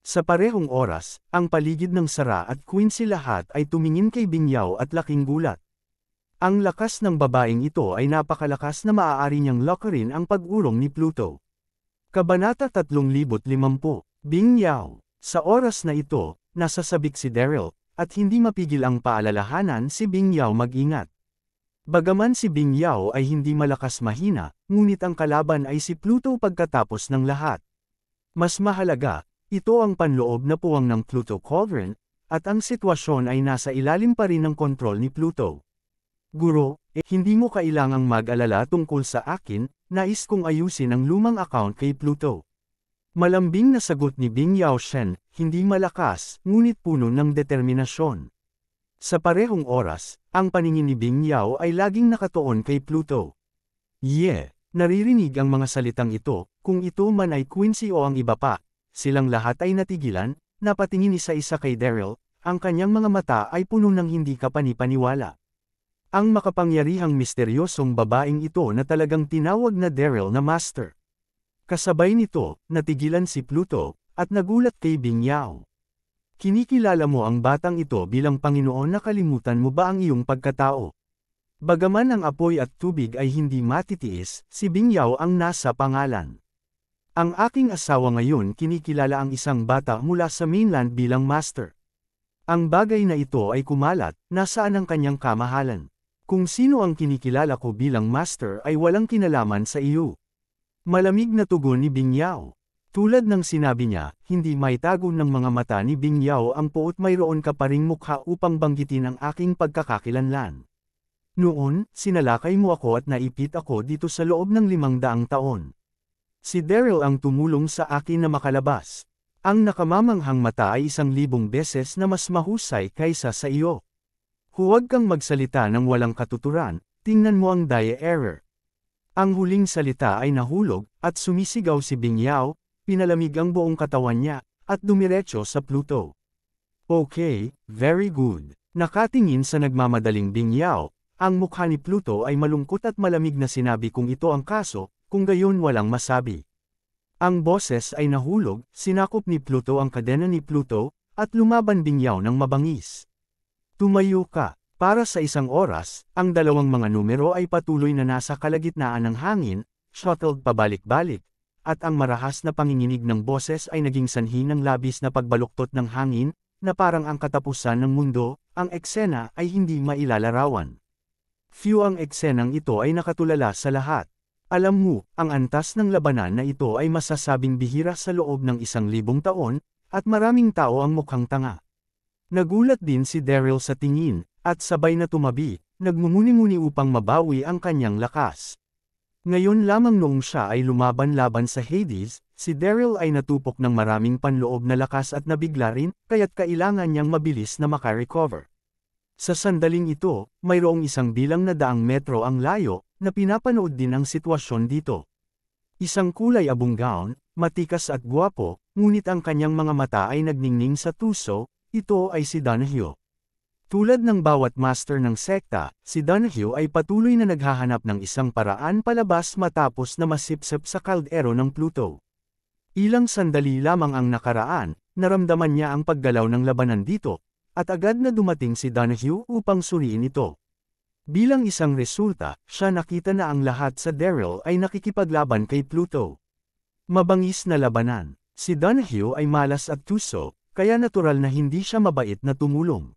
Speaker 1: Sa parehong oras, ang paligid ng Sarah at Quincy lahat ay tumingin kay Bing Yao at laking gulat. Ang lakas ng babaeng ito ay napakalakas na maaari niyang lockerin ang pag-urong ni Pluto. Kabanata 350, Bing Yao. Sa oras na ito, nasasabik si Daryl, at hindi mapigil ang paalalahanan si Bing Yao mag-ingat. Bagaman si Bing Yao ay hindi malakas mahina, ngunit ang kalaban ay si Pluto pagkatapos ng lahat. Mas mahalaga, Ito ang panloob na puwang ng Pluto Cauldron, at ang sitwasyon ay nasa ilalim pa rin ng kontrol ni Pluto. Guro, hindi mo kailangang mag-alala tungkol sa akin, nais kong ayusin ang lumang account kay Pluto. Malambing na sagot ni Bing Yao Shen, hindi malakas, ngunit puno ng determinasyon. Sa parehong oras, ang paningin ni Bing Yao ay laging nakatuon kay Pluto. Naririnig ang mga salitang ito, kung ito man ay Quincy o ang iba pa. Silang lahat ay natigilan, napatingin isa-isa kay Daryl, ang kanyang mga mata ay puno ng hindi kapanipaniwala. Ang makapangyarihang misteryosong babaeng ito na talagang tinawag na Daryl na Master. Kasabay nito, natigilan si Pluto, at nagulat kay Bing Yao. Kinikilala mo ang batang ito bilang Panginoon, nakalimutan mo ba ang iyong pagkatao? Bagaman ang apoy at tubig ay hindi matitiis, si Bing Yao ang nasa pangalan. Ang aking asawa ngayon kinikilala ang isang bata mula sa mainland bilang Master. Ang bagay na ito ay kumalat, nasaan ang kanyang kamahalan? Kung sino ang kinikilala ko bilang Master ay walang kinalaman sa iyo. Malamig na tugon ni Bing Yao. Tulad ng sinabi niya, hindi maitago ng mga mata ni Bing Yao ang puot, mayroon ka pa ring mukha upang banggitin ang aking pagkakakilanlan. Noon, sinalakay mo ako at naipit ako dito sa loob ng 500 taon. Si Daryl ang tumulong sa akin na makalabas. Ang nakamamanghang mata ay 1,000 beses na mas mahusay kaysa sa iyo. Huwag kang magsalita ng walang katuturan, tingnan mo ang Daya error. Ang huling salita ay nahulog, at sumisigaw si Bing Yao, pinalamig ang buong katawan niya, at dumiretso sa Pluto. Okay, very good. Nakatingin sa nagmamadaling Bing Yao, ang mukha ni Pluto ay malungkot at malamig na sinabi kung ito ang kaso, kung gayon walang masabi. Ang boses ay nahulog, sinakop ni Pluto ang kadena ni Pluto, at lumaban Bing Yao ng mabangis. Tumayo ka. Para sa isang oras, ang dalawang mga numero ay patuloy na nasa kalagitnaan ng hangin, shuttled pabalik-balik, at ang marahas na panginginig ng boses ay naging sanhi ng labis na pagbaluktot ng hangin, na parang ang katapusan ng mundo. Ang eksena ay hindi mailalarawan. Few ang eksenang ito ay nakatulala sa lahat. Alam mo, ang antas ng labanan na ito ay masasabing bihira sa loob ng 1,000 taon, at maraming tao ang mukhang tanga. Nagulat din si Daryl sa tingin, at sabay na tumabi, nagmumuni-muni upang mabawi ang kanyang lakas. Ngayon lamang noong siya ay lumaban-laban sa Hades, si Daryl ay natupok ng maraming panloob na lakas at nabigla rin, kaya't kailangan niyang mabilis na makarecover. Sa sandaling ito, mayroong 1 bilang na daang metro ang layo, na pinapanood din ang sitwasyon dito. Isang kulay abong gown, matikas at gwapo, ngunit ang kanyang mga mata ay nagningning sa tuso, ito ay si Donahue. Tulad ng bawat master ng sekta, si Donahue ay patuloy na naghahanap ng isang paraan palabas matapos na masipsip sa kaldero ng Pluto. Ilang sandali lamang ang nakaraan, naramdaman niya ang paggalaw ng labanan dito, at agad na dumating si Donahue upang suriin ito. Bilang isang resulta, siya nakita na ang lahat sa Daryl ay nakikipaglaban kay Pluto. Mabangis na labanan. Si Donahue ay malas at tuso, kaya natural na hindi siya mabait na tumulong.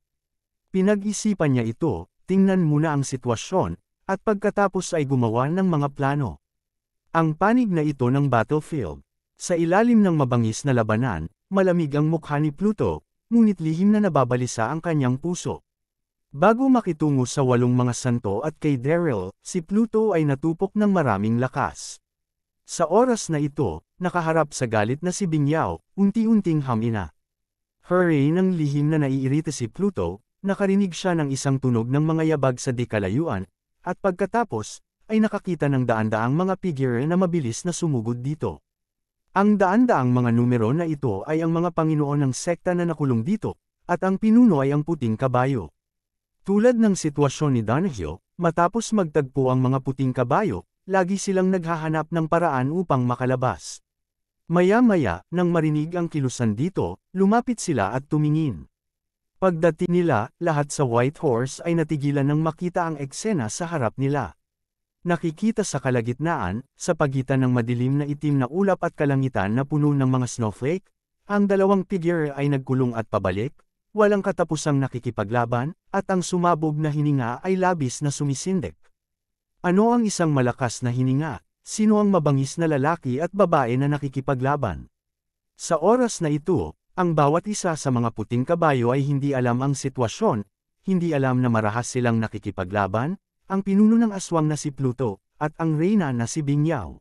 Speaker 1: Pinag-isipan niya ito, tingnan muna ang sitwasyon, at pagkatapos ay gumawa ng mga plano. Ang panig na ito ng battlefield. Sa ilalim ng mabangis na labanan, malamig ang mukha ni Pluto, ngunit lihim na nababalisa ang kanyang puso. Bago makitungo sa 8 mga santo at kay Daryl, si Pluto ay natupok ng maraming lakas. Sa oras na ito, nakaharap sa galit na si Bing Yao, unti-unting hamina. Hooray ng lihim na naiirita si Pluto, nakarinig siya ng isang tunog ng mga yabag sa di kalayuan, at pagkatapos, ay nakakita ng daan-daang mga figure na mabilis na sumugod dito. Ang daan-daang mga numero na ito ay ang mga panginoon ng sekta na nakulong dito, at ang pinuno ay ang puting kabayo. Tulad ng sitwasyon ni Donahue, matapos magtagpo ang mga puting kabayo, lagi silang naghahanap ng paraan upang makalabas. Maya-maya, nang marinig ang kilusan dito, lumapit sila at tumingin. Pagdating nila, lahat sa White Horse ay natigilan nang makita ang eksena sa harap nila. Nakikita sa kalagitnaan, sa pagitan ng madilim na itim na ulap at kalangitan na puno ng mga snowflake, ang dalawang figure ay nagkulong at pabalik, walang katapusang nakikipaglaban, at ang sumabog na hininga ay labis na sumisindik. Ano ang isang malakas na hininga? Sino ang mabangis na lalaki at babae na nakikipaglaban? Sa oras na ito, ang bawat isa sa mga puting kabayo ay hindi alam ang sitwasyon, hindi alam na marahas silang nakikipaglaban, ang pinuno ng aswang na si Pluto, at ang reyna na si Bingyao.